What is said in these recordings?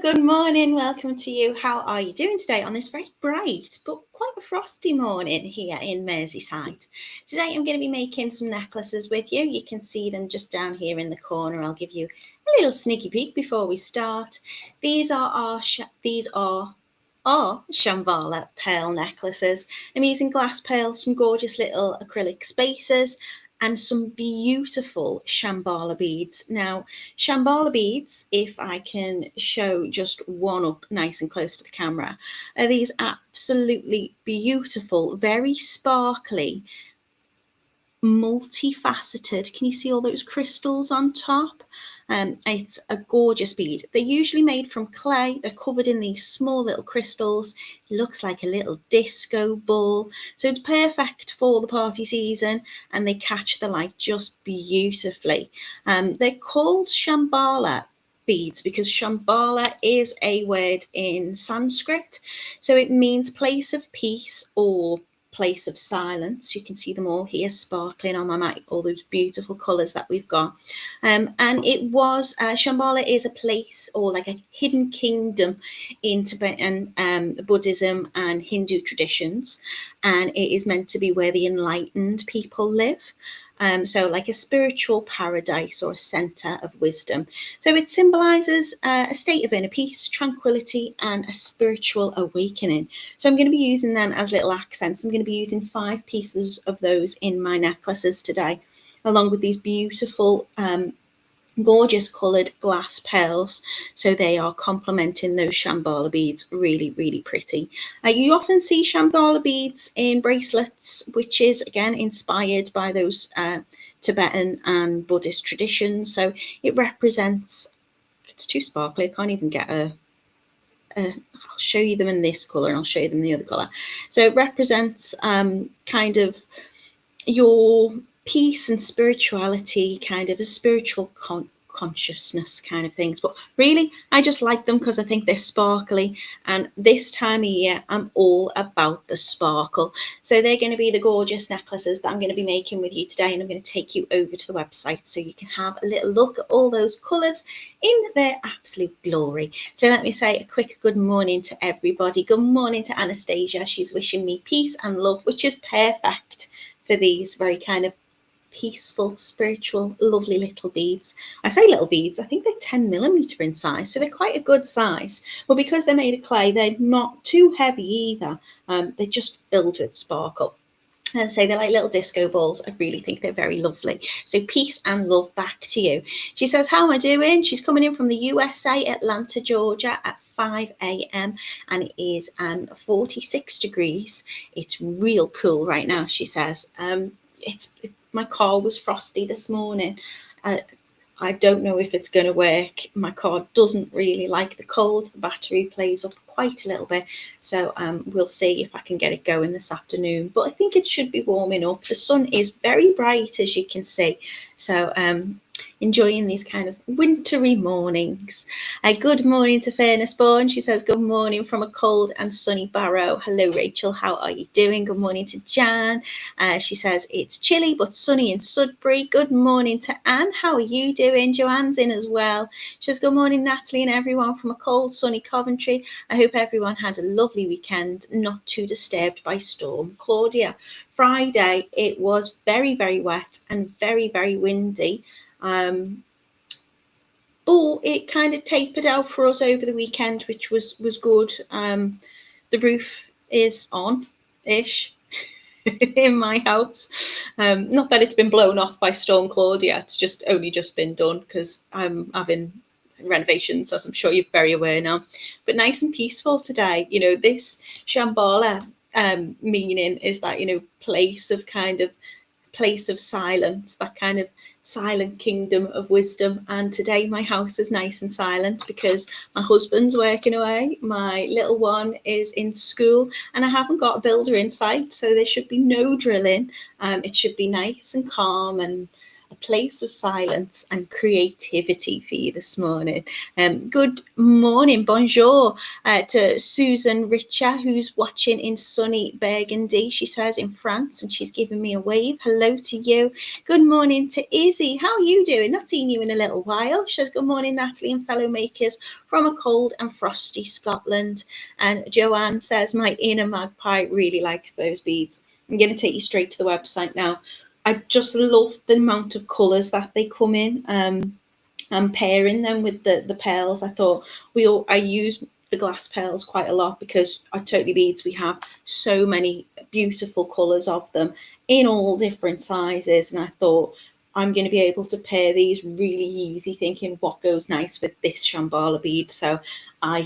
Good morning. Welcome to you. How are you doing today on this very bright but quite a frosty morning here in Merseyside? Today I'm going to be making some necklaces with you. You can see them just down here in the corner. I'll give you a little sneaky peek before we start. These are our Shamballa pearl necklaces. I'm using glass pearls, some gorgeous little acrylic spacers, and some beautiful Shamballa beads. Now, Shamballa beads, if I can show just one up nice and close to the camera, are these absolutely beautiful, very sparkly, multifaceted. Can you see all those crystals on top? It's a gorgeous bead. They're usually made from clay. They're covered in these small little crystals. It looks like a little disco ball. So it's perfect for the party season, and they catch the light just beautifully. They're called Shamballa beads because Shambhala is a word in Sanskrit. So it means place of peace or place of silence. You can see them all here sparkling on my mat, all those beautiful colours that we've got. And it was, Shambhala is a place or like a hidden kingdom in Tibetan Buddhism and Hindu traditions. And it is meant to be where the enlightened people live. So like a spiritual paradise or a centre of wisdom. So it symbolises a state of inner peace, tranquility, and a spiritual awakening. So I'm going to be using them as little accents. I'm going to be using 5 pieces of those in my necklaces today, along with these beautiful gorgeous coloured glass pearls, so they are complementing those Shamballa beads. Really, really pretty. You often see Shamballa beads in bracelets, which is again inspired by those Tibetan and Buddhist traditions. So it represents, it's too sparkly, I can't even get I'll show you them in this colour and I'll show you them in the other colour. So it represents kind of your peace and spirituality, kind of a spiritual consciousness kind of things. But really, I just like them because I think they're sparkly, and this time of year I'm all about the sparkle. So they're going to be the gorgeous necklaces that I'm going to be making with you today, and I'm going to take you over to the website so you can have a little look at all those colours in their absolute glory. So let me say a quick good morning to everybody. Good morning to Anastasia. She's wishing me peace and love, which is perfect for these very kind of peaceful, spiritual, lovely little beads. I say little beads, I think they're 10mm in size, so they're quite a good size. Well, because they're made of clay, they're not too heavy either. They're just filled with sparkle. And so they're like little disco balls. I really think they're very lovely. So peace and love back to you. She says, how am I doing? She's coming in from the USA, Atlanta, Georgia at 5 a.m. and it is 46 degrees. It's real cool right now, she says. My car was frosty this morning. I don't know if it's going to work. My car doesn't really like the cold. The battery plays up quite a little bit. So we'll see if I can get it going this afternoon. But I think it should be warming up. The sun is very bright, as you can see. So enjoying these kind of wintry mornings. Good morning to Fairness Born. She says, good morning from a cold and sunny Barrow. Hello, Rachel. How are you doing? Good morning to Jan. She says, it's chilly but sunny in Sudbury. Good morning to Anne. How are you doing? Joanne's in as well. She says, good morning, Natalie and everyone from a cold, sunny Coventry. I hope everyone had a lovely weekend, not too disturbed by storm. Claudia, Friday, it was very, very wet and very, very windy. But it kind of tapered out for us over the weekend, which was good. The roof is on-ish in my house. Not that it's been blown off by Storm Claudia. It's just only just been done because I'm having renovations, as I'm sure you're very aware now. But nice and peaceful today. You know, this Shambhala meaning is that, you know, place of silence, that kind of silent kingdom of wisdom. And today my house is nice and silent because my husband's working away, my little one is in school, and I haven't got a builder in sight, so there should be no drilling. It should be nice and calm and a place of silence and creativity for you this morning. Good morning, bonjour, to Susan Richer, who's watching in sunny Burgundy. She says in France, and she's giving me a wave. Hello to you. Good morning to Izzy. How are you doing? Not seen you in a little while. She says, good morning, Natalie and fellow makers from a cold and frosty Scotland. And Joanne says, my inner magpie really likes those beads. I'm going to take you straight to the website now. I just love the amount of colours that they come in. And pairing them with the pearls, I thought I use the glass pearls quite a lot because at Totally Beads we have so many beautiful colours of them in all different sizes, and I thought I'm going to be able to pair these really easy, thinking what goes nice with this Shamballa bead. So I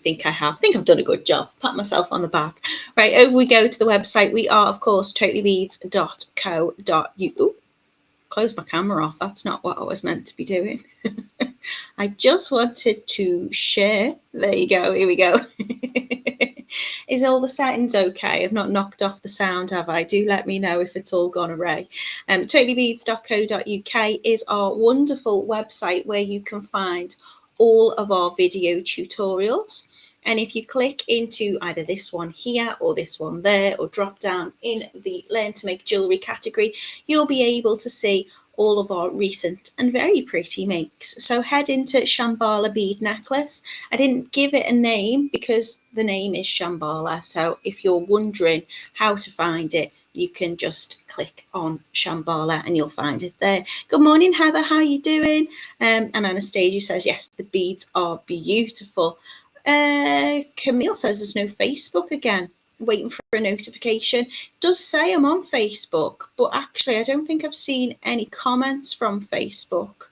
think I've done a good job. Pat myself on the back. Right, over we go to the website. We are, of course, totallybeads.co.uk. Close my camera off. That's not what I was meant to be doing. I just wanted to share. There you go. Here we go. Is all the settings okay? I've not knocked off the sound, have I? Do let me know if it's all gone array. Totallybeads.co.uk is our wonderful website where you can find all of our video tutorials. And if you click into either this one here or this one there, or drop down in the Learn to Make Jewellery category, you'll be able to see all of our recent and very pretty makes. So head into Shamballa Bead Necklace. I didn't give it a name because the name is Shamballa. So if you're wondering how to find it, you can just click on Shamballa and you'll find it there. Good morning, Heather. How are you doing? And Anastasia says, yes, the beads are beautiful. Camille says there's no Facebook again. Waiting for a notification. It does say I'm on Facebook, but actually I don't think I've seen any comments from Facebook.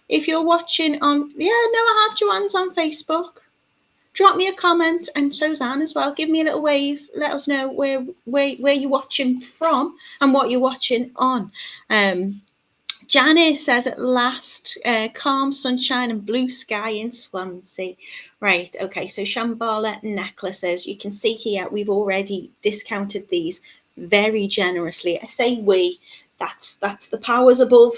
If you're watching on, I have Joanne's on Facebook. Drop me a comment, and so's Anne as well. Give me a little wave. Let us know where you're watching from and what you're watching on. Janice says, at last, calm sunshine and blue sky in Swansea. Right, okay, so Shamballa necklaces. You can see here we've already discounted these very generously. I say we, that's the powers above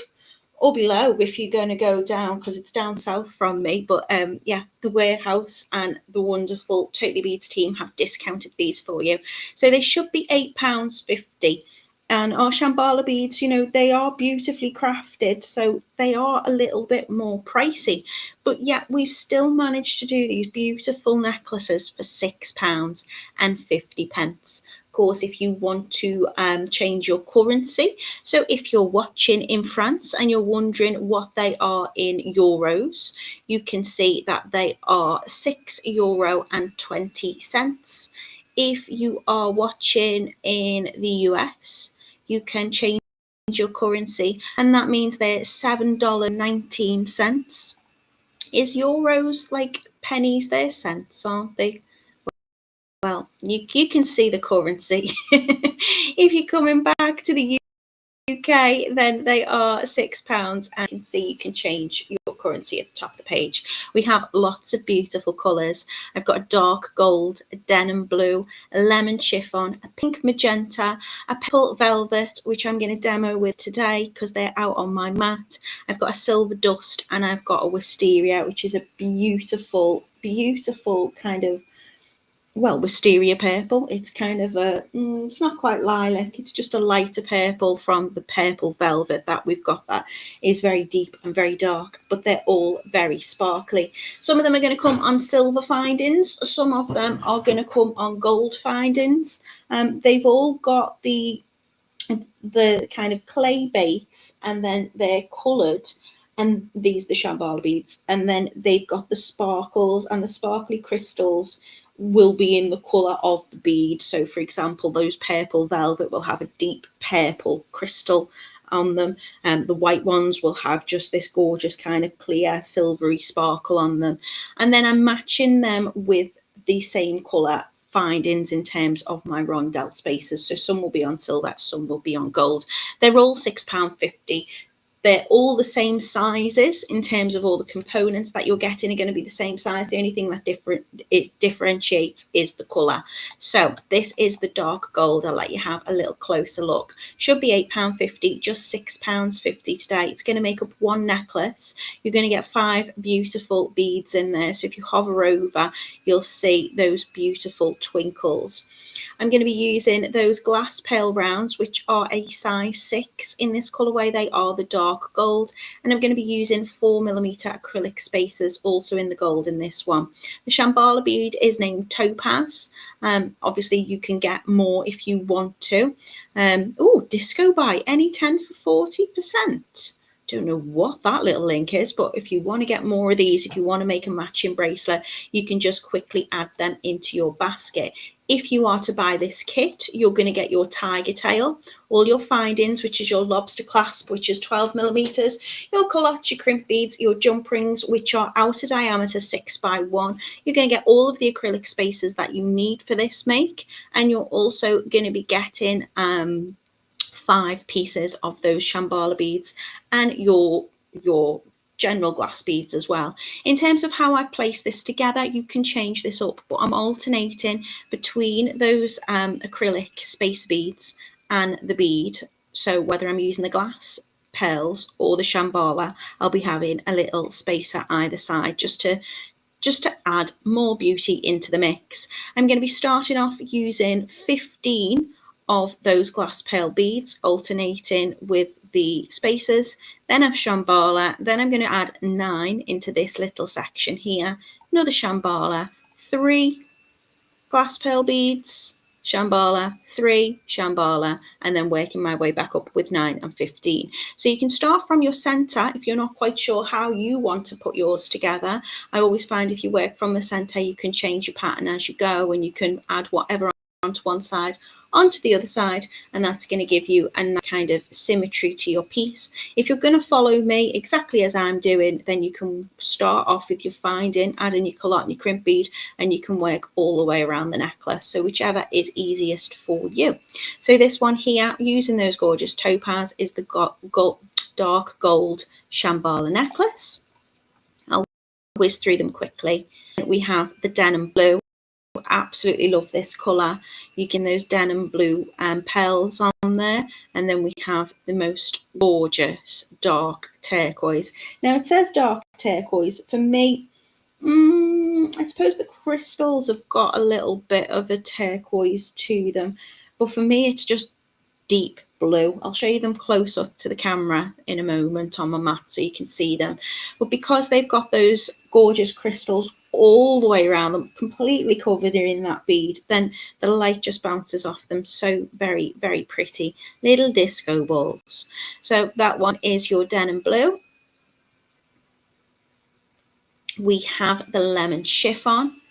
or below if you're going to go down, because it's down south from me. But yeah, the warehouse and the wonderful Totally Beads team have discounted these for you. So they should be £8.50. And our Shamballa beads, they are beautifully crafted, so they are a little bit more pricey. But yet we've still managed to do these beautiful necklaces for £6.50. Of course, if you want to change your currency, so if you're watching in France and you're wondering what they are in euros, you can see that they are €6.20. If you are watching in the US, you can change your currency, and that means they're $7.19. Is euros like pennies? They're cents, aren't they? Well, you can see the currency. If you're coming back to the UK, then they are £6, and you can see you can change your currency at the top of the page. We have lots of beautiful colours. I've got a dark gold, a denim blue, a lemon chiffon, a pink magenta, a purple velvet, which I'm going to demo with today because they're out on my mat. I've got a silver dust, and I've got a wisteria, which is a beautiful kind of, wisteria purple. It's kind of it's not quite lilac, it's just a lighter purple from the purple velvet that we've got that is very deep and very dark, but they're all very sparkly. Some of them are going to come on silver findings, some of them are going to come on gold findings. They've all got the kind of clay base, and then they're coloured, and these the Shamballa beads, and then they've got the sparkles, and the sparkly crystals will be in the colour of the bead. So for example, those purple velvet will have a deep purple crystal on them, and the white ones will have just this gorgeous kind of clear silvery sparkle on them. And then I'm matching them with the same colour findings in terms of my rondelle spacers. So some will be on silver, some will be on gold. They're all £6.50. they're all the same sizes in terms of all the components that you're getting are going to be the same size. The only thing that differentiates is the colour. So this is the dark gold. I'll let you have a little closer look. Should be £8.50, just £6.50 today. It's going to make up one necklace. You're going to get 5 beautiful beads in there. So if you hover over, you'll see those beautiful twinkles. I'm going to be using those glass pearl rounds, which are a size 6 in this colourway. They are the dark gold, and I'm going to be using 4mm acrylic spacers, also in the gold in this one. The Shamballa bead is named Topaz. Obviously you can get more if you want to. Oh, Disco Buy, any 10 for 40%. Don't know what that little link is, but if you want to get more of these, if you want to make a matching bracelet, you can just quickly add them into your basket. If you are to buy this kit, you're going to get your Tigertail, all your findings, which is your Lobster Clasp, which is 12mm, your Callottes, your Crimp Beads, your jump rings, which are outer diameter 6x1. You're going to get all of the acrylic spacers that you need for this make, and you're also going to be getting 5 pieces of those Shamballa beads and your general glass beads as well. In terms of how I place this together, you can change this up, but I'm alternating between those acrylic space beads and the bead. So whether I'm using the glass pearls or the Shamballa, I'll be having a little spacer either side just to add more beauty into the mix. I'm going to be starting off using 15 of those glass pearl beads, alternating with the spacers, then I've Shamballa, then I'm going to add 9 into this little section here, another Shamballa, 3 glass pearl beads, Shamballa, 3 Shamballa, and then working my way back up with 9 and 15. So you can start from your center if you're not quite sure how you want to put yours together. I always find if you work from the center, you can change your pattern as you go, and you can add whatever onto one side onto the other side, and that's going to give you a nice kind of symmetry to your piece. If you're going to follow me exactly as I'm doing, then you can start off with your finding, adding your Callotte and your Crimp bead, and you can work all the way around the necklace, so whichever is easiest for you. So this one here, using those gorgeous topaz, is the dark gold Shamballa necklace. I'll whiz through them quickly. We have the denim blue. Absolutely love this colour. You can those denim blue pearls on there, and then we have the most gorgeous dark turquoise. Now it says dark turquoise. For me, I suppose the crystals have got a little bit of a turquoise to them, but for me it's just deep blue. I'll show you them close up to the camera in a moment on my mat so you can see them. But because they've got those gorgeous crystals all the way around them, completely covered in that bead, then the light just bounces off them. So very, very pretty little disco balls. So that one is your denim blue. We have the lemon chiffon,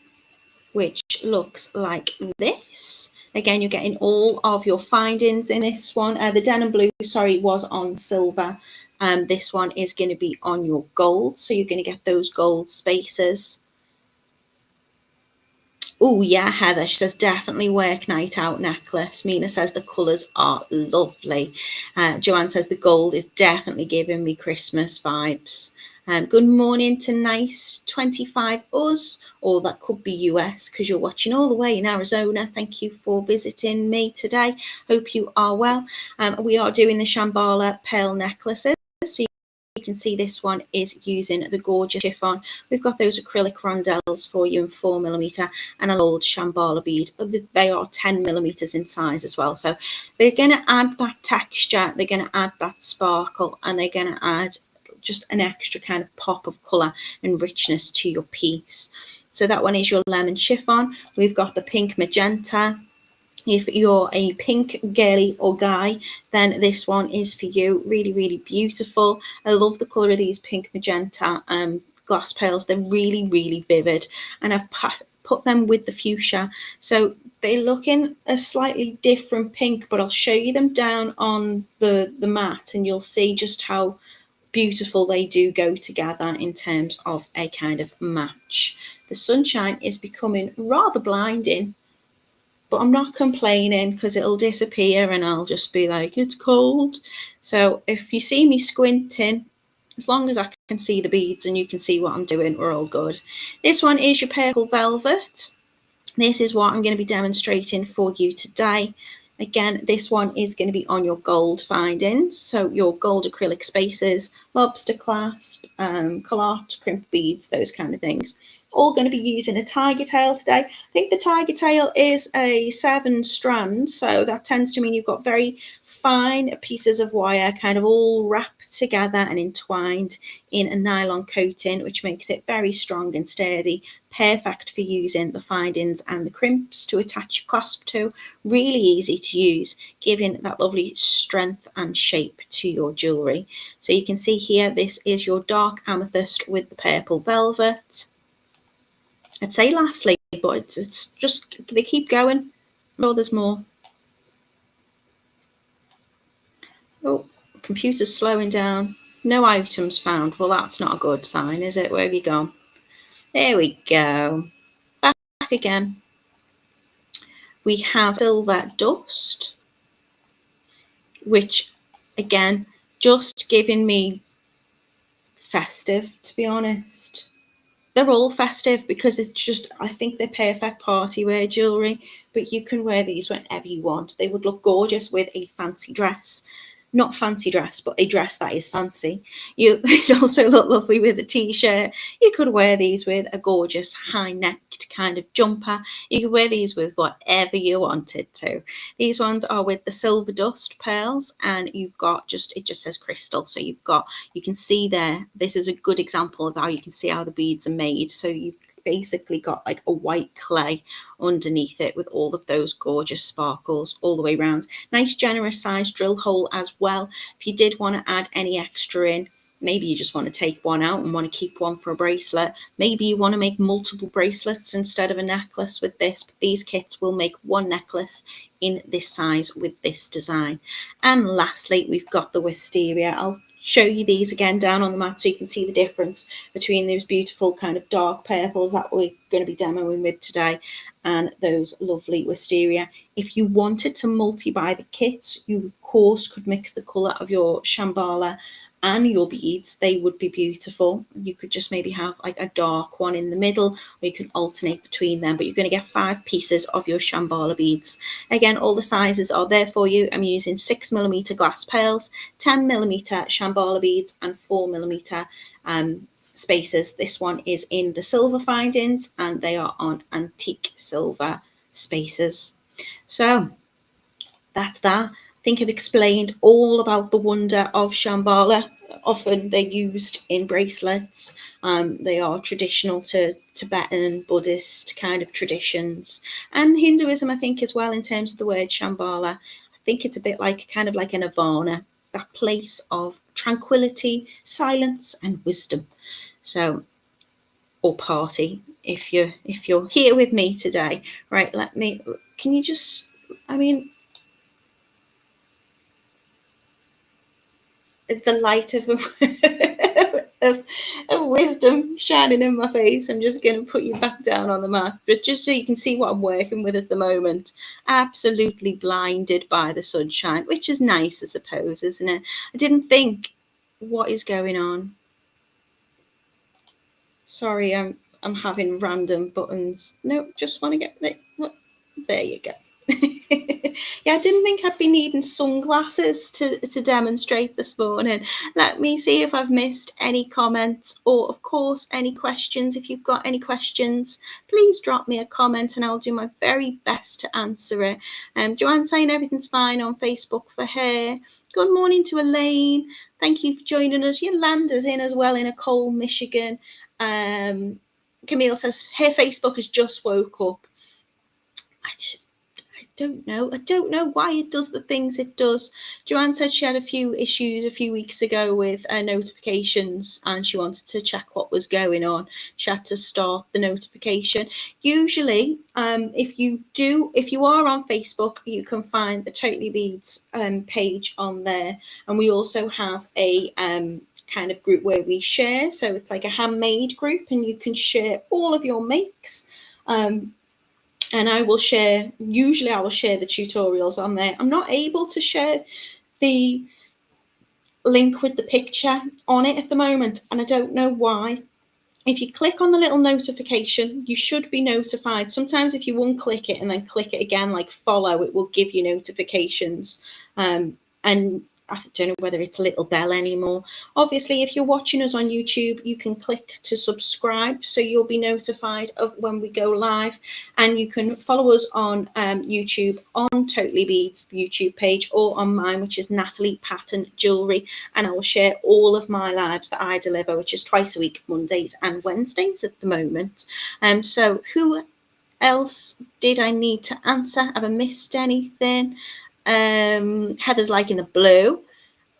which looks like this. Again, you're getting all of your findings in this one. The denim blue, sorry, was on silver. This one is going to be on your gold, so you're going to get those gold spacers. Oh yeah, Heather, she says definitely work night out necklace. Mina says the colours are lovely. Joanne says the gold is definitely giving me Christmas vibes. Good morning to nice 25 us, or that could be US because you're watching all the way in Arizona. Thank you for visiting me today. Hope you are well. We are doing the Shamballa pearl necklaces. So you can see this one is using the gorgeous chiffon. We've got those acrylic rondelles for you in 4mm and an old Shamballa bead. They are 10mm in size as well. So they're going to add that texture, they're going to add that sparkle, and they're going to add just an extra kind of pop of colour and richness to your piece. So that one is your lemon chiffon. We've got the pink magenta. If you're a pink girly or guy, then this one is for you. Really, really beautiful. I love the colour of these pink magenta glass pearls. They're really, really vivid, and I've put them with the fuchsia, so they look in a slightly different pink, but I'll show you them down on the mat and you'll see just how beautiful they do go together in terms of a kind of match. The sunshine is becoming rather blinding. but I'm not complaining because it'll disappear and I'll just be like, it's cold. So if you see me squinting, as long as I can see the beads and you can see what I'm doing, we're all good. This one is your purple velvet. This is what I'm going to be demonstrating for you today. Again, this one is going to be on your gold findings, so your gold acrylic spacers, Lobster Clasp, Callottes, Crimp Beads, those kind of things. All going to be using a Tigertail today. I think the Tigertail is a 7 strand, so that tends to mean you've got very fine pieces of wire kind of all wrapped together and entwined in a nylon coating, which makes it very strong and sturdy, perfect for using the findings and the crimps to attach your clasp to. Really easy to use, giving that lovely strength and shape to your jewellery. So you can see here, this is your dark amethyst with the purple velvet. I'd say lastly, but it's just, they keep going. Oh, there's more. Oh, computer's slowing down. No items found. Well, that's not a good sign, is it? Where have you gone? There we go. Back again. We have silver dust, which again, just giving me festive, to be honest. They're all festive because it's just, I think they're perfect party wear jewellery, but you can wear these whenever you want. They would look gorgeous with a fancy dress. Not fancy dress, but a dress that is fancy. It'd also look lovely with a t-shirt. You could wear these with a gorgeous high-necked kind of jumper. You could wear these with whatever you wanted to. These ones are with the silver dust pearls, and you've got just, it just says crystal. So you've got, you can see there, this is a good example of how you can see how the beads are made. So you've basically got like a white clay underneath it with all of those gorgeous sparkles all the way around. Nice generous size drill hole as well. If you did want to add any extra in, maybe you just want to take one out and want to keep one for a bracelet. Maybe you want to make multiple bracelets instead of a necklace with this, but these kits will make one necklace in this size with this design. And lastly, we've got the wisteria. I'll show you these again down on the mat so you can see the difference between those beautiful kind of dark purples that we're going to be demoing with today and those lovely wisteria. If you wanted to multi-buy the kits, you of course could mix the colour of your Shamballa and your beads. They would be beautiful. You could just maybe have like a dark one in the middle, or you can alternate between them, but you're going to get 5 pieces of your Shamballa beads. Again, all the sizes are there for you. I'm using 6mm glass pearls, 10mm Shamballa beads, and 4mm spacers. This one is in the silver findings, and they are on antique silver spacers. So that's that. I think I've explained all about the wonder of Shamballa. Often they're used in bracelets. They are traditional to Tibetan and Buddhist kind of traditions, and Hinduism, I think, as well, in terms of the word Shambhala. I think it's a bit like kind of like a nirvana, that place of tranquility, silence, and wisdom. So, or party, if you're here with me today. Right, can you just, I mean, the light of wisdom shining in my face. I'm just going to put you back down on the mat, but just so you can see what I'm working with at the moment. Absolutely blinded by the sunshine, which is nice, I suppose, isn't it? I didn't think, what is going on? Sorry, I'm having random buttons. No, just want to get there you go. Yeah, I didn't think I'd be needing sunglasses to demonstrate this morning. Let me see if I've missed any comments, or of course any questions. If you've got any questions, please drop me a comment and I'll do my very best to answer it. Joanne saying everything's fine on Facebook for her. Good morning to Elaine. Thank you for joining us. Yolanda's in as well in a cold Michigan. Camille says her Facebook has just woke up. I don't know why it does the things it does. Joanne said she had a few issues a few weeks ago with notifications, and she wanted to check what was going on. She had to start the notification. Usually, if you are on Facebook, you can find the Totally Beads page on there, and we also have a kind of group where we share. So it's like a handmade group, and you can share all of your makes. and I will share, usually I will share the tutorials on there. I'm not able to share the link with the picture on it at the moment, and I don't know why. If you click on the little notification, you should be notified. Sometimes if you unclick it and then click it again, like follow, it will give you notifications. And I don't know whether it's a little bell anymore. Obviously, if you're watching us on YouTube, you can click to subscribe, so you'll be notified of when we go live. And you can follow us on YouTube on Totally Beads YouTube page, or on mine, which is Natalie Patton Jewellery. And I will share all of my lives that I deliver, which is twice a week, Mondays and Wednesdays at the moment. So who else did I need to answer? Have I missed anything? Heather's liking the blue.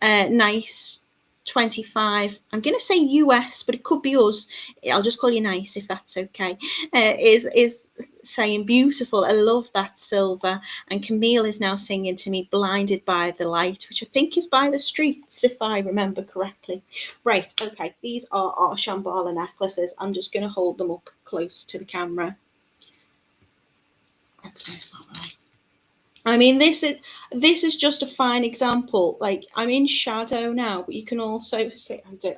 Nice 25. I'm going to say US, but it could be us. I'll just call you Nice if that's okay. Is saying beautiful. I love that silver. And Camille is now singing to me Blinded by the Light, which I think is by the streets, if I remember correctly. Right, okay, these are our Shamballa necklaces. I'm just going to hold them up close to the camera. That's not right. I mean, this is just a fine example. Like, I'm in shadow now, but you can also see, I don't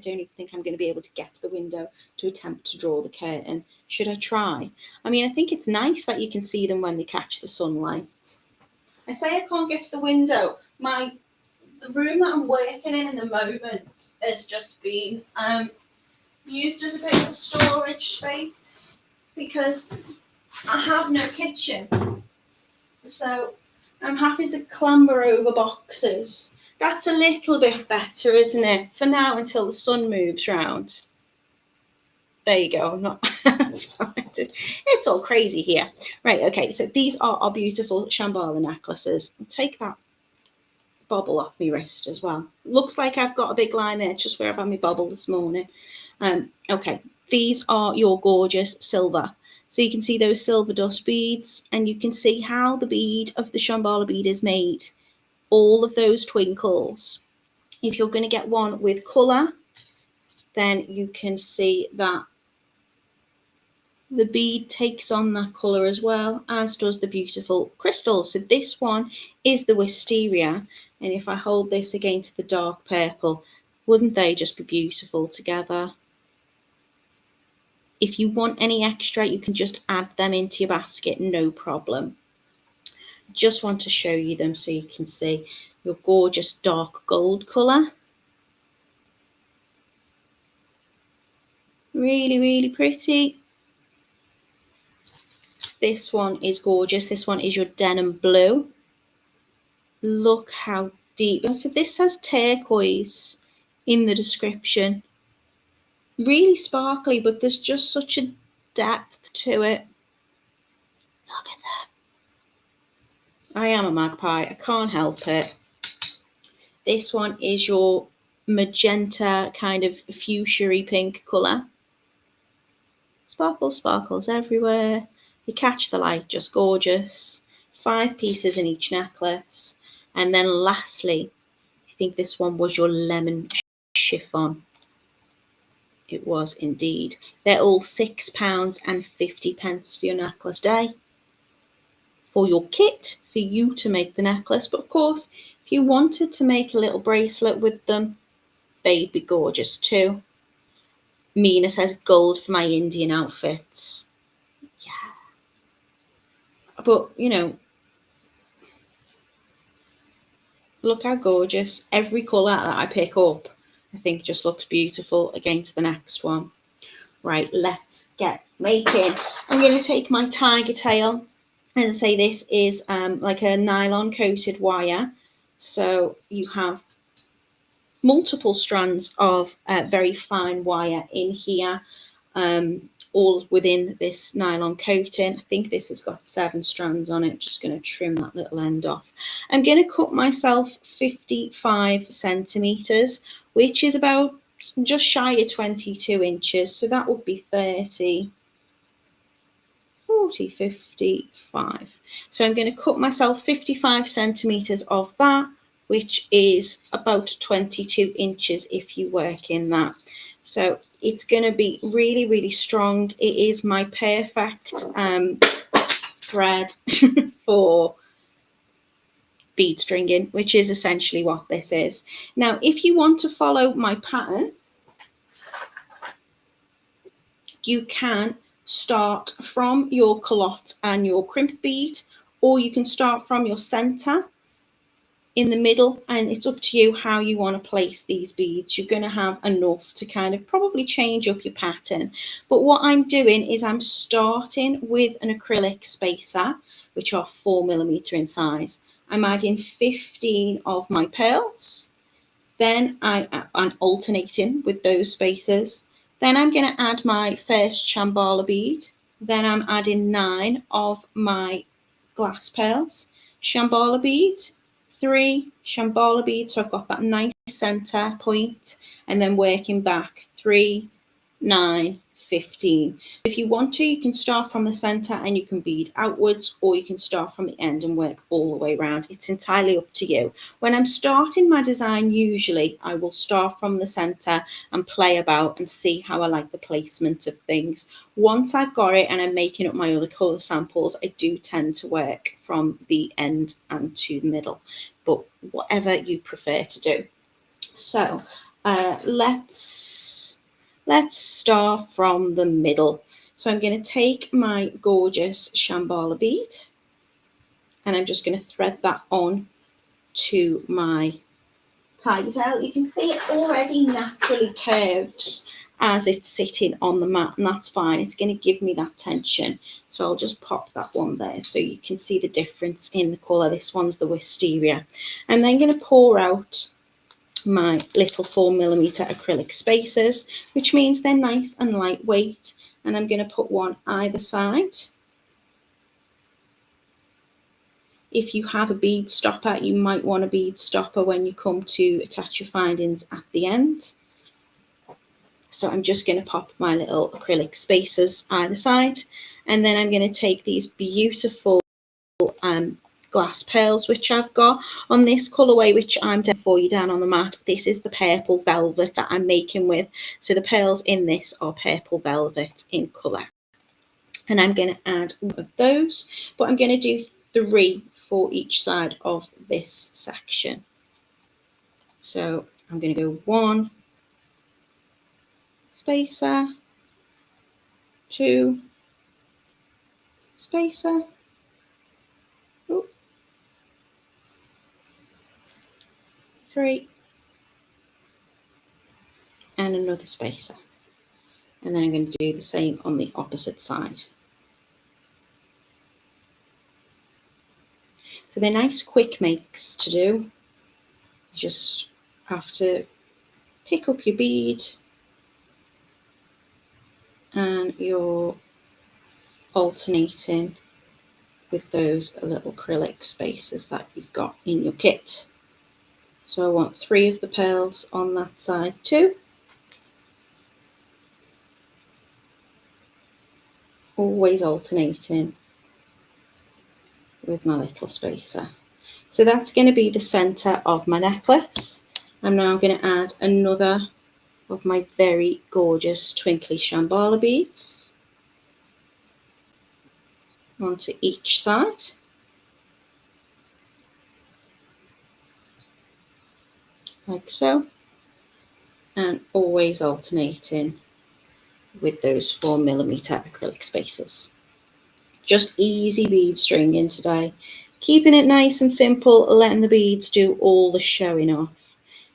even think I'm going to be able to get to the window to attempt to draw the curtain. Should I try? I mean, I think it's nice that you can see them when they catch the sunlight. I say I can't get to the window. The room that I'm working in the moment has just been used as a bit of a storage space because I have no kitchen. So I'm having to clamber over boxes. That's a little bit better, isn't it? For now, until the sun moves round. There you go. It's all crazy here. Right, okay, so these are our beautiful Shamballa necklaces. I'll take that bobble off my wrist as well. Looks like I've got a big line there, just where I've had my bobble this morning. Okay, these are your gorgeous silver. So you can see those silver dust beads, and you can see how the bead of the Shamballa bead is made. All of those twinkles. If you're going to get one with colour, then you can see that the bead takes on that colour as well, as does the beautiful crystal. So this one is the wisteria, and if I hold this against the dark purple, wouldn't they just be beautiful together? If you want any extra, you can just add them into your basket, no problem. Just want to show you them so you can see your gorgeous dark gold colour. Really, really pretty. This one is gorgeous. This one is your denim blue. Look how deep. So this says turquoise in the description. Really sparkly, but there's just such a depth to it. Look at that. I am a magpie. I can't help it. This one is your magenta kind of fuchsia-y pink colour. Sparkles, sparkles everywhere. You catch the light, just gorgeous. 5 pieces in each necklace. And then lastly, I think this one was your lemon chiffon. It was indeed. They're all £6.50 for your necklace day. For your kit, for you to make the necklace. But of course, if you wanted to make a little bracelet with them, they'd be gorgeous too. Mina says gold for my Indian outfits. Yeah. But, you know, look how gorgeous. Every colour that I pick up, I think just looks beautiful against the next one. Right, let's get making. I'm going to take my Tigertail, and say this is like a nylon coated wire. So you have multiple strands of very fine wire in here, all within this nylon coating. I think this has got 7 strands on it. Just going to trim that little end off. I'm going to cut myself 55 centimeters, which is about just shy of 22 inches. So that would be 30, 40, 55. So I'm going to cut myself 55 centimeters of that, which is about 22 inches if you work in that. So it's going to be really, really strong. It is my perfect thread for bead stringing, which is essentially what this is. Now, if you want to follow my pattern, you can start from your calotte and your crimp bead, or you can start from your center in the middle, and it's up to you how you want to place these beads. You're going to have enough to kind of probably change up your pattern. But what I'm doing is I'm starting with an acrylic spacer, which are 4mm in size. I'm adding 15 of my pearls. Then I'm alternating with those spacers. Then I'm going to add my first Shamballa bead. Then I'm adding 9 of my glass pearls, Shamballa bead, 3 Shamballa beads, so I've got that nice center point, and then working back 3, 9, 15. If you want to, you can start from the center and you can bead outwards, or you can start from the end and work all the way around. It's entirely up to you. When I'm starting my design, usually I will start from the center and play about and see how I like the placement of things. Once I've got it and I'm making up my other color samples, I do tend to work from the end and to the middle, but whatever you prefer to do. So let's start from the middle. So I'm going to take my gorgeous Shamballa bead and I'm just going to thread that on to my Tigertail. You can see it already naturally curves as it's sitting on the mat, and that's fine. It's going to give me that tension. So I'll just pop that one there so you can see the difference in the colour. This one's the wisteria. I'm then going to pour out my little 4mm acrylic spacers, which means they're nice and lightweight, and I'm going to put one either side. If you have a bead stopper, you might want a bead stopper when you come to attach your findings at the end. So I'm just going to pop my little acrylic spacers either side, and then I'm going to take these beautiful glass pearls which I've got on this colorway, which I'm doing for you down on the mat. This is the purple velvet that I'm making with, so the pearls in this are purple velvet in color, and I'm going to add one of those, but I'm going to do 3 for each side of this section. So I'm going to go 1 spacer, 2 spacer, 3, and another spacer. And then I'm going to do the same on the opposite side. So they're nice quick makes to do. You just have to pick up your bead and you're alternating with those little acrylic spacers that you've got in your kit. So I want 3 of the pearls on that side too. Always alternating with my little spacer. So that's going to be the center of my necklace. I'm now going to add another of my very gorgeous twinkly Shamballa beads onto each side. Like so, and always alternating with those 4mm acrylic spacers. Just easy bead stringing today, keeping it nice and simple, letting the beads do all the showing off.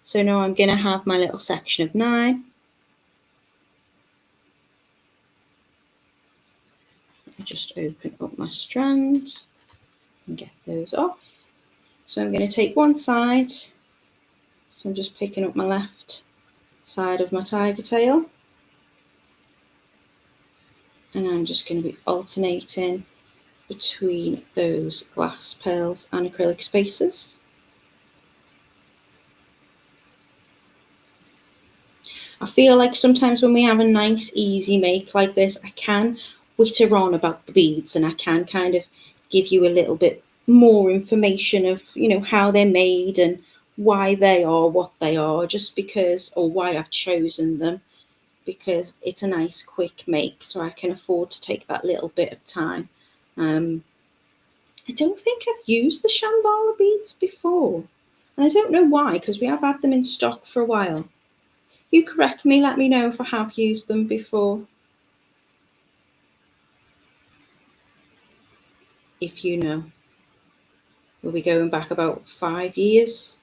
So now I'm going to have my little section of 9. Just open up my strands and get those off. So I'm going to take one side. So I'm just picking up my left side of my tiger tail, and I'm just going to be alternating between those glass pearls and acrylic spacers. I feel like sometimes when we have a nice easy make like this, I can witter on about the beads and I can kind of give you a little bit more information of, you know, how they're made and why they are what they are, just because, or why I've chosen them, because it's a nice quick make, so I can afford to take that little bit of time. I don't think I've used the Shamballa beads before. And I don't know why, because we have had them in stock for a while. You correct me, let me know if I have used them before. If you know. We'll be going back about 5 years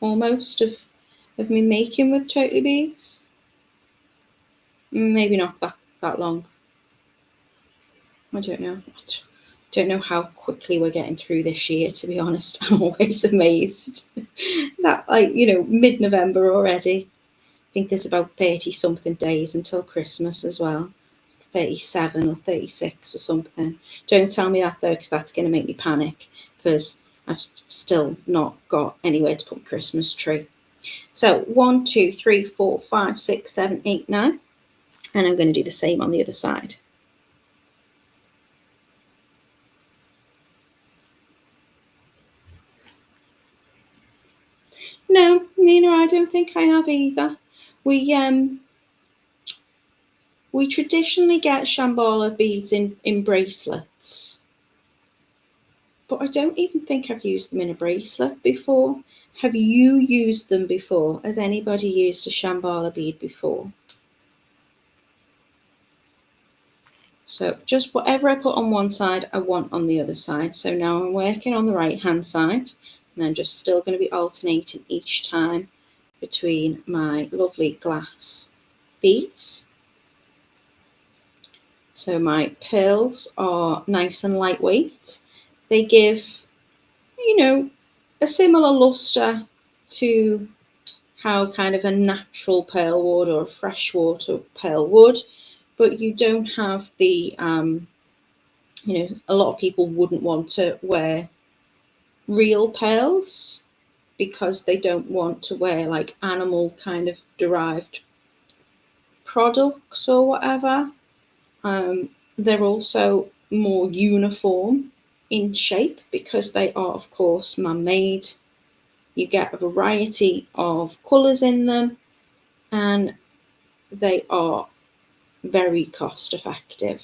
almost of me making with Totally Beads. Maybe not that long. I don't know. Don't know how quickly we're getting through this year, to be honest. I'm always amazed that, like, you know, mid-November already. I think there's about 30 something days until Christmas as well. 37 or 36 or something. Don't tell me that though, because that's going to make me panic, because I've still not got anywhere to put my Christmas tree. So 1, 2, 3, 4, 5, 6, 7, 8, 9. And I'm going to do the same on the other side. No, Nina, I don't think I have either. We traditionally get Shamballa beads in bracelets, but I don't even think I've used them in a bracelet before. Have you used them before? Has anybody used a Shamballa bead before? So just whatever I put on one side, I want on the other side. So now I'm working on the right hand side, and I'm just still going to be alternating each time between my lovely glass beads. So my pearls are nice and lightweight. They give, you know, a similar luster to how kind of a natural pearl would or a freshwater pearl would, but you don't have the, you know, a lot of people wouldn't want to wear real pearls because they don't want to wear like animal kind of derived products or whatever. They're also more uniform in shape because they are, of course, man-made. You get a variety of colours in them, and they are very cost effective.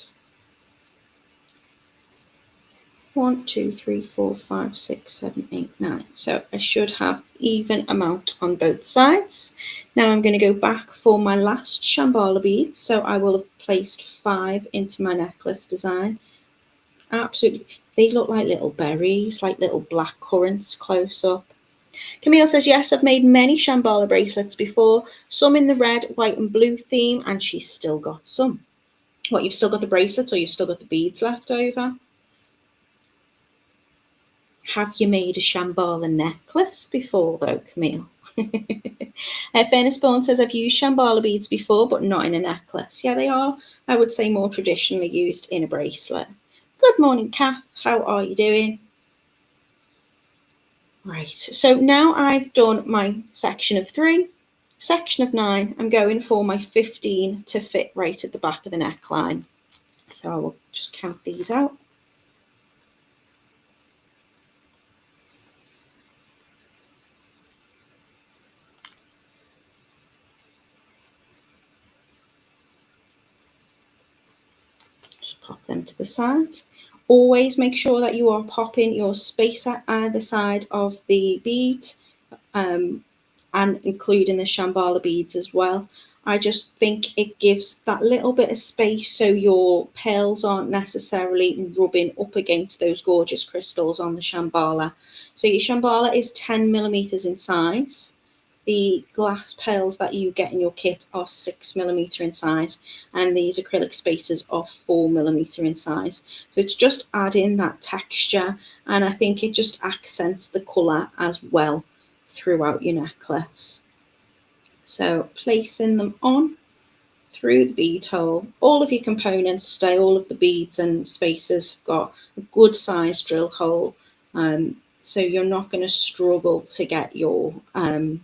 1, 2, 3, 4, 5, 6, 7, 8, 9. So I should have even amount on both sides. Now I'm going to go back for my last Shamballa beads. So I will have placed 5 into my necklace design. Absolutely, they look like little berries, like little black currants close up. Camille says, yes, I've made many Shamballa bracelets before, some in the red, white and blue theme, and she's still got some. What, you've still got the bracelets or you've still got the beads left over? Have you made a Shamballa necklace before though, Camille? Fairness Born says, I've used Shamballa beads before, but not in a necklace. Yeah, they are, I would say, more traditionally used in a bracelet. Good morning, Kath. How are you doing? Right, so now I've done my section of 3, section of 9. I'm going for my 15 to fit right at the back of the neckline. So I will just count these out. Just pop them to the side. Always make sure that you are popping your space at either side of the bead, and including the Shamballa beads as well. I just think it gives that little bit of space so your pearls aren't necessarily rubbing up against those gorgeous crystals on the Shamballa. So your Shamballa is 10 millimeters in size. The glass pearls that you get in your kit are 6 millimeter in size, and these acrylic spacers are 4 millimeter in size. So it's just adding that texture, and I think it just accents the colour as well throughout your necklace. So placing them on through the bead hole. All of your components today, all of the beads and spacers have got a good sized drill hole, so you're not going to struggle to get your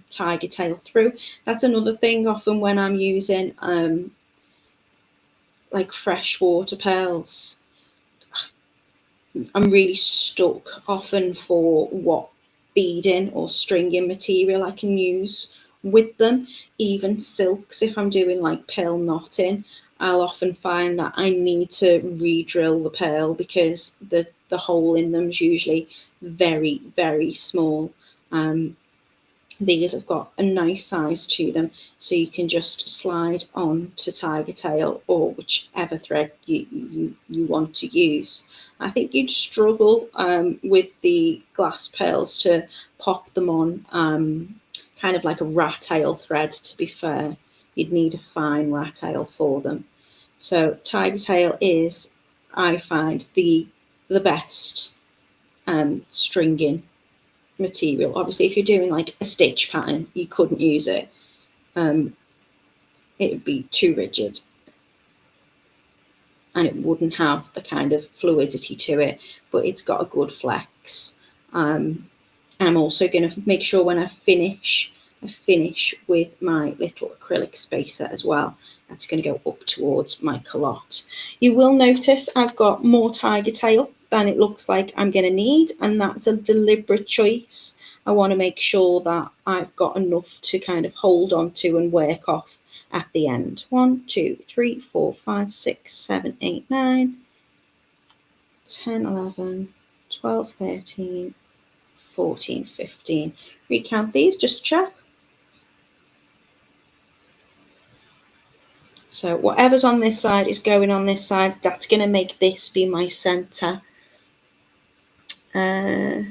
tiger tail through. That's another thing often when I'm using like freshwater pearls. I'm really stuck often for what beading or stringing material I can use with them. Even silks, if I'm doing like pearl knotting, I'll often find that I need to re-drill the pearl because the hole in them is usually very, very small. These have got a nice size to them, so you can just slide on to Tigertail or whichever thread you want to use. I think you'd struggle with the glass pearls to pop them on kind of like a rat tail thread, to be fair. You'd need a fine rat tail for them. So Tigertail is, I find, the best stringing material. Obviously, if you're doing like a stitch pattern, you couldn't use it. It would be too rigid and it wouldn't have the kind of fluidity to it, but it's got a good flex. I'm also going to make sure when I finish with my little acrylic spacer as well. That's going to go up towards my calotte. You will notice I've got more Tigertail than it looks like I'm going to need, and that's a deliberate choice. I want to make sure that I've got enough to kind of hold on to and work off at the end. 1, 2, 3, 4, 5, 6, 7, 8, 9, 10, 11, 12, 13, 14, 15. Recount these just to check. So whatever's on this side is going on this side. That's going to make this be my centre. Oh,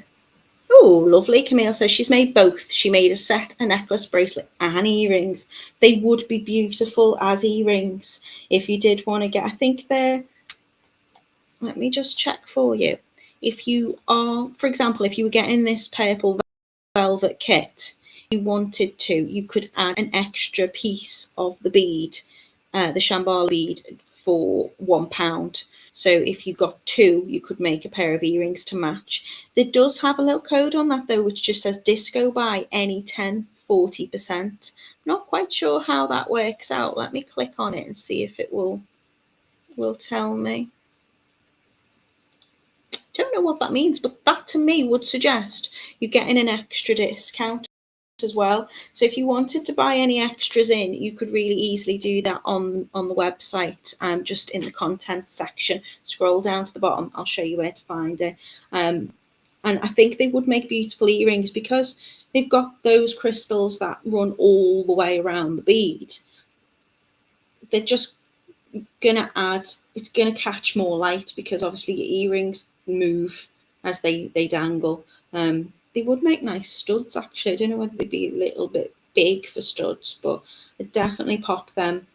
lovely. Camille says she's made both. She made a set, a necklace, bracelet, and earrings. They would be beautiful as earrings if you did want to get. I think they're. Let me just check for you. If you are, for example, if you were getting this purple velvet kit, you wanted to, you could add an extra piece of the bead, the Shamballa bead, for £1. So if you got 2, you could make a pair of earrings to match. There does have a little code on that though, which just says disco buy any 10, 40%. Not quite sure how that works out. Let me click on it and see if it will tell me. Don't know what that means, but that to me would suggest you're getting an extra discount as well. So if you wanted to buy any extras in, you could really easily do that on the website, just in the content section. Scroll down to the bottom, I'll show you where to find it. And I think they would make beautiful earrings because they've got those crystals that run all the way around the bead. They're just gonna add, it's gonna catch more light because obviously your earrings move as they dangle. They would make nice studs actually. I don't know whether they'd be a little bit big for studs, but I'd definitely pop them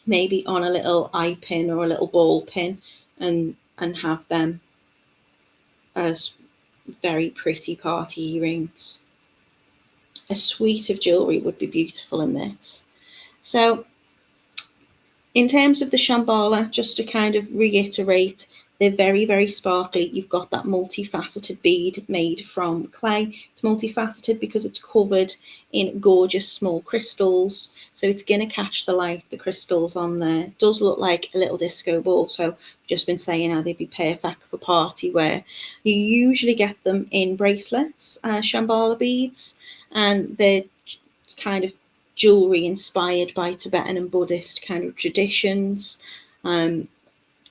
maybe on a little eye pin or a little ball pin and have them as very pretty party earrings. A suite of jewellery would be beautiful in this. So in terms of the Shamballa, just to kind of reiterate, they're very, very sparkly. You've got that multifaceted bead made from clay. It's multifaceted because it's covered in gorgeous small crystals. So it's going to catch the light, the crystals on there. It does look like a little disco ball. So I've just been saying how they'd be perfect for party wear. You usually get them in bracelets, Shamballa beads, and they're kind of jewelry inspired by Tibetan and Buddhist kind of traditions.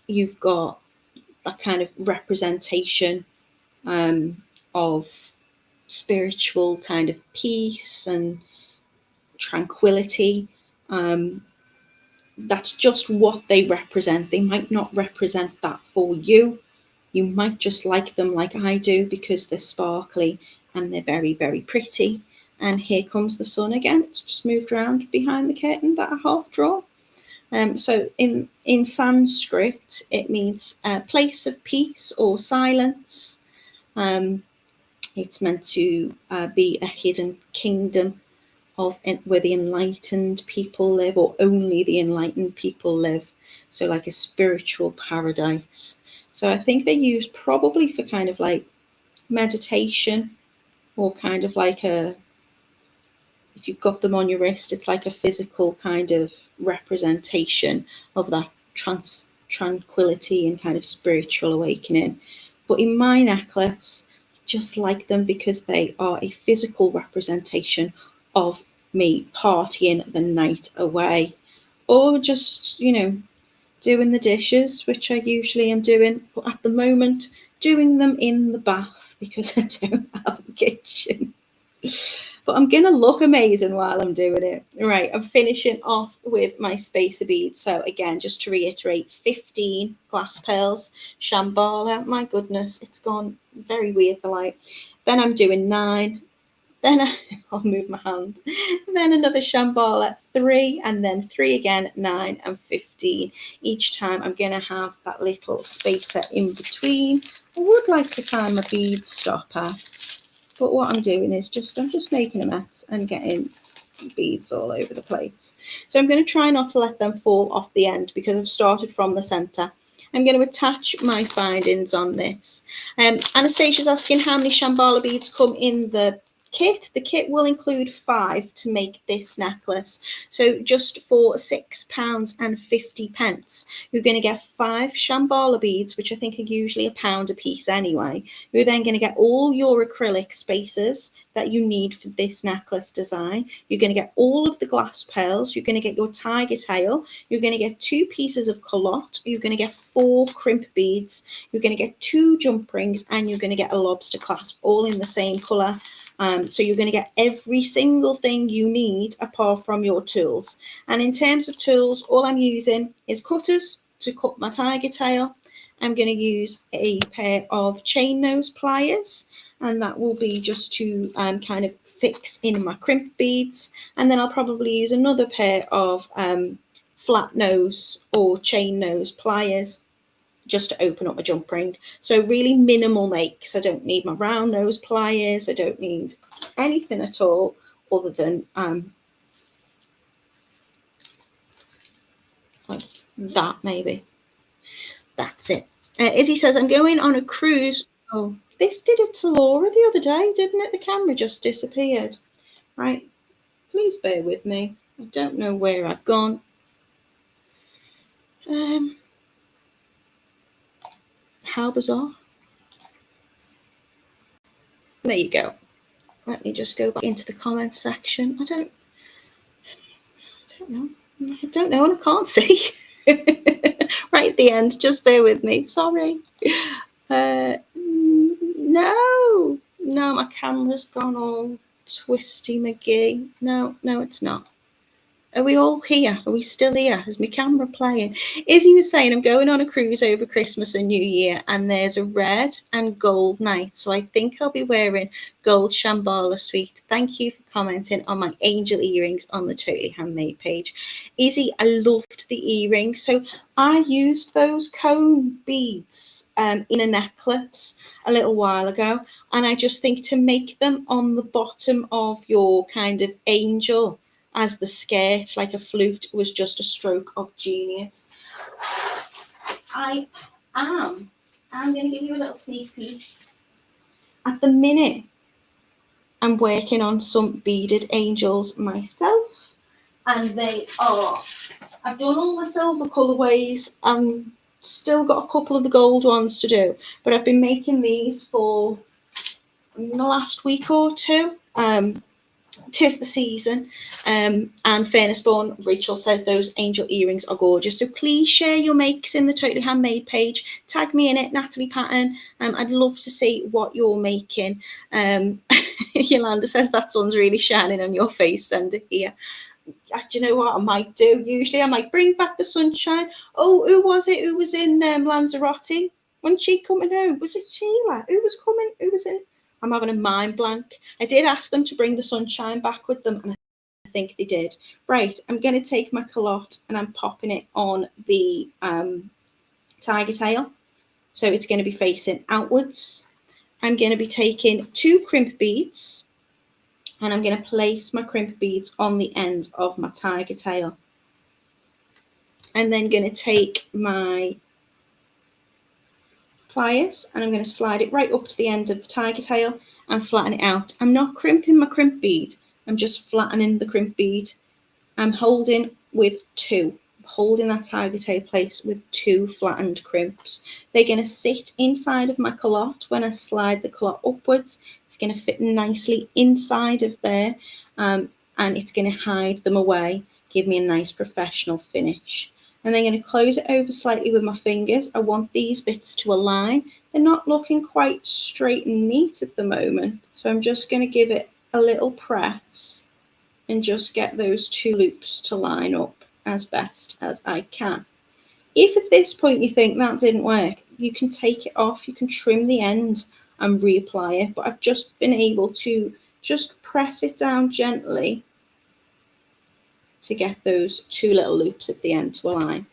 You've got that kind of representation of spiritual kind of peace and tranquility. That's just what they represent. They might not represent that for you. You might just like them like I do because they're sparkly and they're very, very pretty. And here comes the sun again. It's just moved around behind the curtain that I half draw. So in Sanskrit, it means a place of peace or silence. It's meant to be a hidden kingdom of where the enlightened people live, or only the enlightened people live. So like a spiritual paradise. So I think they're used probably for kind of like meditation, or kind of like a, if you've got them on your wrist, it's like a physical kind of representation of that tranquility and kind of spiritual awakening. But in my necklace, I just like them because they are a physical representation of me partying the night away, or just, you know, doing the dishes, which I usually am doing, but at the moment doing them in the bath because I don't have a kitchen. But I'm going to look amazing while I'm doing it. Right, I'm finishing off with my spacer beads. So again, just to reiterate, 15 glass pearls, Shamballa. My goodness, it's gone very weird, the light. Then I'm doing 9. Then I'll move my hand. Then another Shamballa, 3, and then 3 again, 9 and 15. Each time I'm going to have that little spacer in between. I would like to find my bead stopper, but what I'm doing is I'm just making a mess and getting beads all over the place. So I'm going to try not to let them fall off the end because I've started from the centre. I'm going to attach my findings on this. Anastasia's asking how many Shamballa beads come in the kit. The kit will include 5 to make this necklace. So just for £6.50, you're going to get 5 Shamballa beads, which I think are usually £1 a piece anyway. You're then going to get all your acrylic spacers that you need for this necklace design. You're going to get all of the glass pearls. You're going to get your Tigertail. You're going to get 2 pieces of Callotte. You're going to get 4 Crimp Beads. You're going to get 2 jump rings, and you're going to get a Lobster Clasp, all in the same colour. So you're going to get every single thing you need apart from your tools. And in terms of tools, all I'm using is cutters to cut my Tigertail. I'm going to use a pair of chain nose pliers, and that will be just to kind of fix in my crimp beads. And then I'll probably use another pair of flat nose or chain nose pliers just to open up my jump ring. So really minimal makes. I don't need my round nose pliers. I don't need anything at all other than like that maybe. That's it. Izzy says, I'm going on a cruise. Oh, this did it to Laura the other day, didn't it? The camera just disappeared. Right, please bear with me. I don't know where I've gone. How bizarre. There you go. Let me just go back into the comments section. I don't know. I don't know, and I can't see. Right at the end, just bear with me. Sorry. No, my camera's gone all twisty McGee. No, it's not. Are we all here? Are we still here? Is my camera playing? Izzy was saying, I'm going on a cruise over Christmas and New Year, and there's a red and gold night. So I think I'll be wearing gold Shamballa suite. Thank you for commenting on my angel earrings on the Totally Handmade page. Izzy, I loved the earrings. So I used those cone beads in a necklace a little while ago. And I just think to make them on the bottom of your kind of angel as the skirt, like a flute, was just a stroke of genius. I'm going to give you a little sneak peek. At the minute, I'm working on some beaded angels myself, and they are, I've done all the silver colourways, and still got a couple of the gold ones to do, but I've been making these for the last week or two. 'Tis the season, and Fairness Born, Rachel says those angel earrings are gorgeous. So please share your makes in the Totally Handmade page. Tag me in it, Natalie Patton. I'd love to see what you're making. Yolanda says that sun's really shining on your face. Send it here. Do you know what I might do? Usually I might bring back the sunshine. Oh, who was it? Who was in Lanzarote? When she coming home? Was it Sheila? Who was coming? Who was in? I'm having a mind blank. I did ask them to bring the sunshine back with them, and I think they did. Right, I'm going to take my Callotte and I'm popping it on the Tigertail. So it's going to be facing outwards. I'm going to be taking 2 crimp beads, and I'm going to place my crimp beads on the end of my Tigertail. I'm then going to take my pliers and I'm going to slide it right up to the end of the Tigertail and flatten it out. I'm not crimping my crimp bead, I'm just flattening the crimp bead. I'm holding with 2, holding that Tigertail place with 2 flattened crimps. They're going to sit inside of my Callotte. When I slide the Callotte upwards, it's going to fit nicely inside of there, and it's going to hide them away, give me a nice professional finish. And then I'm going to close it over slightly with my fingers. I want these bits to align. They're not looking quite straight and neat at the moment. So I'm just going to give it a little press and just get those two loops to line up as best as I can. If at this point you think that didn't work, you can take it off, you can trim the end and reapply it. But I've just been able to just press it down gently to get those two little loops at the end to align.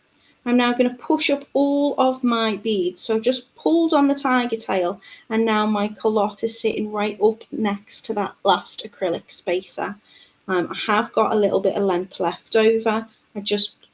I'm now going to push up all of my beads. So I've just pulled on the tiger tail and now my callotte is sitting right up next to that last acrylic spacer. I have got a little bit of length left over.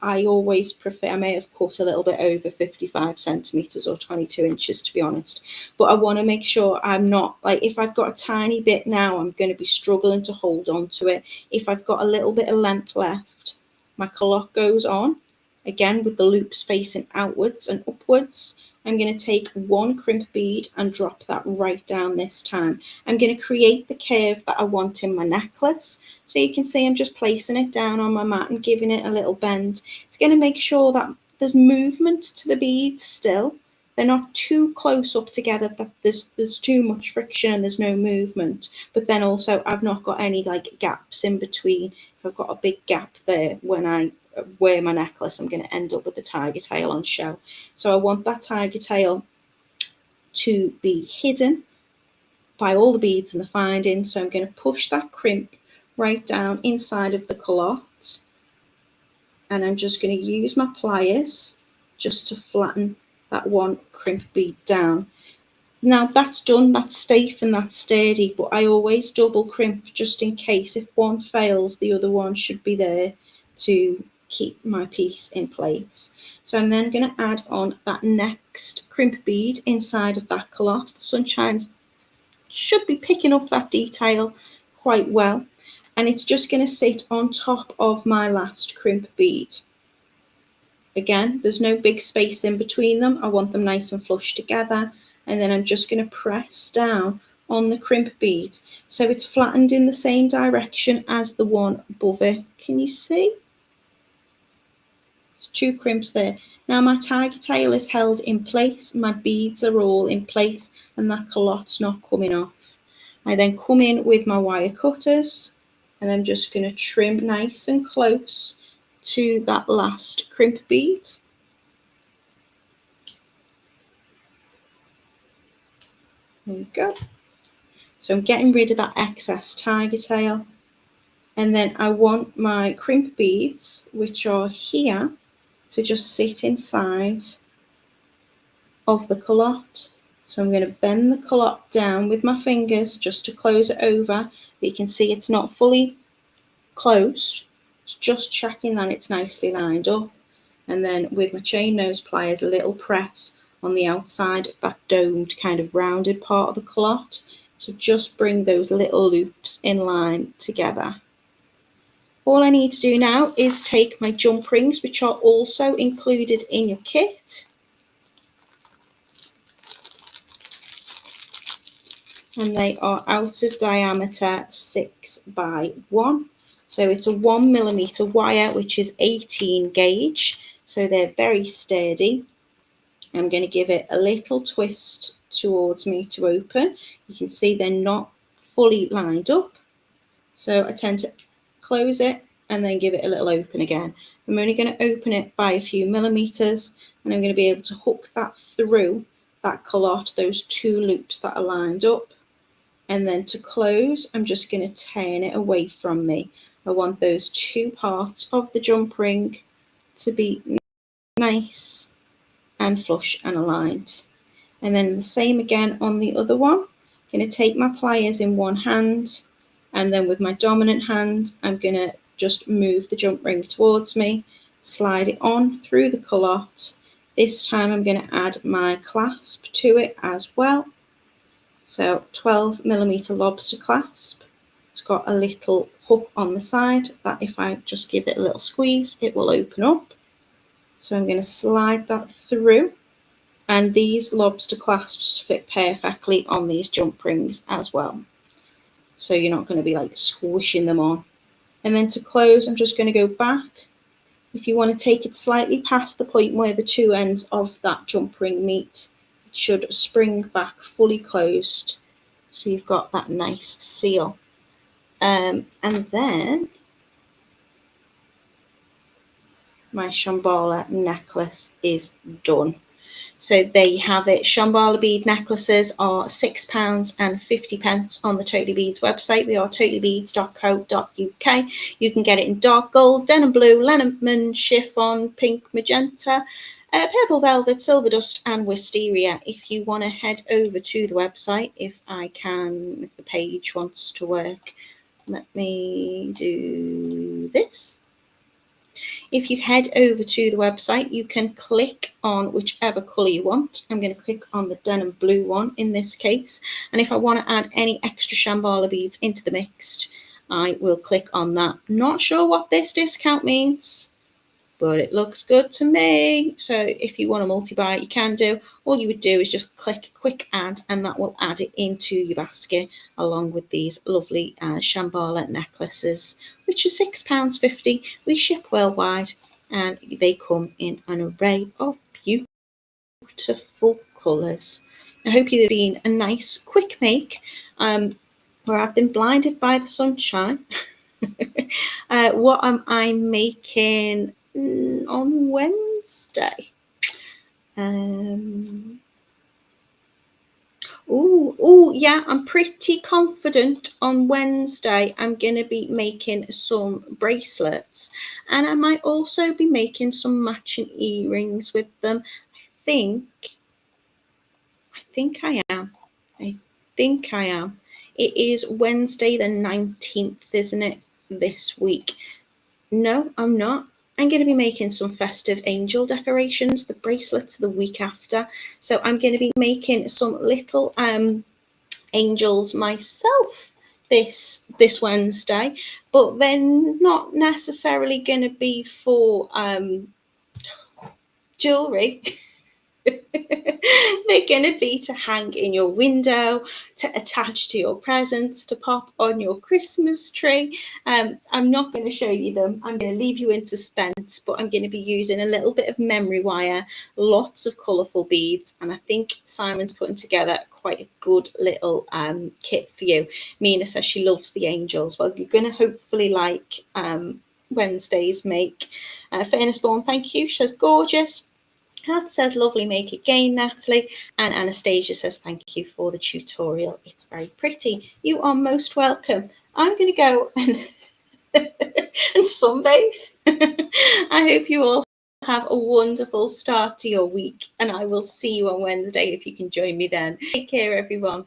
I always prefer, I may have cut a little bit over 55 centimetres or 22 inches to be honest, but I want to make sure I'm not, like if I've got a tiny bit now, I'm going to be struggling to hold on to it. If I've got a little bit of length left, my callotte goes on, again with the loops facing outwards and upwards. I'm going to take one crimp bead and drop that right down this time. I'm going to create the curve that I want in my necklace. So you can see I'm just placing it down on my mat and giving it a little bend. It's going to make sure that there's movement to the beads still. They're not too close up together that there's too much friction and there's no movement. But then also I've not got any like gaps in between. If I've got a big gap there when I wear my necklace, I'm going to end up with the tiger tail on show. So I want that tiger tail to be hidden by all the beads and the finding. So I'm going to push that crimp right down inside of the callotte, and I'm just going to use my pliers just to flatten that one crimp bead down. Now that's done, that's safe and that's sturdy, but I always double crimp just in case if one fails, the other one should be there to keep my piece in place. So I'm then going to add on that next crimp bead inside of that callotte. The sunshine should be picking up that detail quite well, and it's just going to sit on top of my last crimp bead. Again, there's no big space in between them. I want them nice and flush together, and then I'm just going to press down on the crimp bead so it's flattened in the same direction as the one above it. Can you see? There's two crimps there. Now my tiger tail is held in place, my beads are all in place, and that callotte's not coming off. I then come in with my wire cutters and I'm just going to trim nice and close to that last crimp bead. There we go. So I'm getting rid of that excess tiger tail, and then I want my crimp beads, which are here, to just sit inside of the callotte. So I'm going to bend the callotte down with my fingers just to close it over. But you can see it's not fully closed. It's just checking that it's nicely lined up. And then with my chain nose pliers, a little press on the outside of that domed kind of rounded part of the callotte to just bring those little loops in line together. All I need to do now is take my jump rings, which are also included in your kit, and they are out of diameter 6 by 1. So it's a 1mm wire, which is 18 gauge. So they're very sturdy. I'm going to give it a little twist towards me to open. You can see they're not fully lined up. So I tend to close it and then give it a little open again. I'm only going to open it by a few millimeters, and I'm going to be able to hook that through that callotte, those two loops that are lined up. And then to close, I'm just going to turn it away from me. I want those two parts of the jump ring to be nice and flush and aligned. And then the same again on the other one. I'm going to take my pliers in one hand, and then with my dominant hand, I'm going to just move the jump ring towards me, slide it on through the callotte. This time I'm going to add my clasp to it as well. So 12mm Lobster Clasp. It's got a little hook on the side that if I just give it a little squeeze, it will open up. So I'm going to slide that through, and these Lobster Clasps fit perfectly on these jump rings as well. So you're not going to be like squishing them on. And then to close, I'm just going to go back If you want to take it slightly past the point where the two ends of that jump ring meet, it should spring back fully closed. So you've got that nice seal. And then my Shamballa necklace is done. So there you have it. Shamballa bead necklaces are £6.50 on the Totally Beads website. We are totallybeads.co.uk. You can get it in dark gold, denim blue, lemon, chiffon, pink, magenta, purple velvet, silver dust, and wisteria. If you want to head over to the website, if the page wants to work, let me do this. If you head over to the website, you can click on whichever colour you want. I'm going to click on the denim blue one in this case. And if I want to add any extra Shamballa beads into the mix, I will click on that. Not sure what this discount means, but it looks good to me. So if you want to multi-buy, you can do. All you would do is just click quick add, and that will add it into your basket along with these lovely Shamballa necklaces, which are £6.50. We ship worldwide, and they come in an array of beautiful colours. I hope you've been a nice quick make where I've been blinded by the sunshine. What am I making on Wednesday? Yeah, I'm pretty confident on Wednesday I'm going to be making some bracelets, and I might also be making some matching earrings with them. I think I am. It is Wednesday the 19th, isn't it, this week? No, I'm not. I'm going to be making some festive angel decorations. The bracelets the week after. So I'm going to be making some little angels myself this Wednesday, but they're not necessarily going to be for jewelry. They're going to be to hang in your window, to attach to your presents, to pop on your Christmas tree. I'm not going to show you them. I'm going to leave you in suspense, but I'm going to be using a little bit of memory wire, lots of colourful beads, and I think Simon's putting together quite a good little kit for you. Mina says she loves the angels. Well, you're going to hopefully like Wednesday's make. Fairness Born, thank you. She says gorgeous. Kath says, lovely make again, Natalie. And Anastasia says, thank you for the tutorial. It's very pretty. You are most welcome. I'm going to go and sunbathe. I hope you all have a wonderful start to your week. And I will see you on Wednesday if you can join me then. Take care, everyone.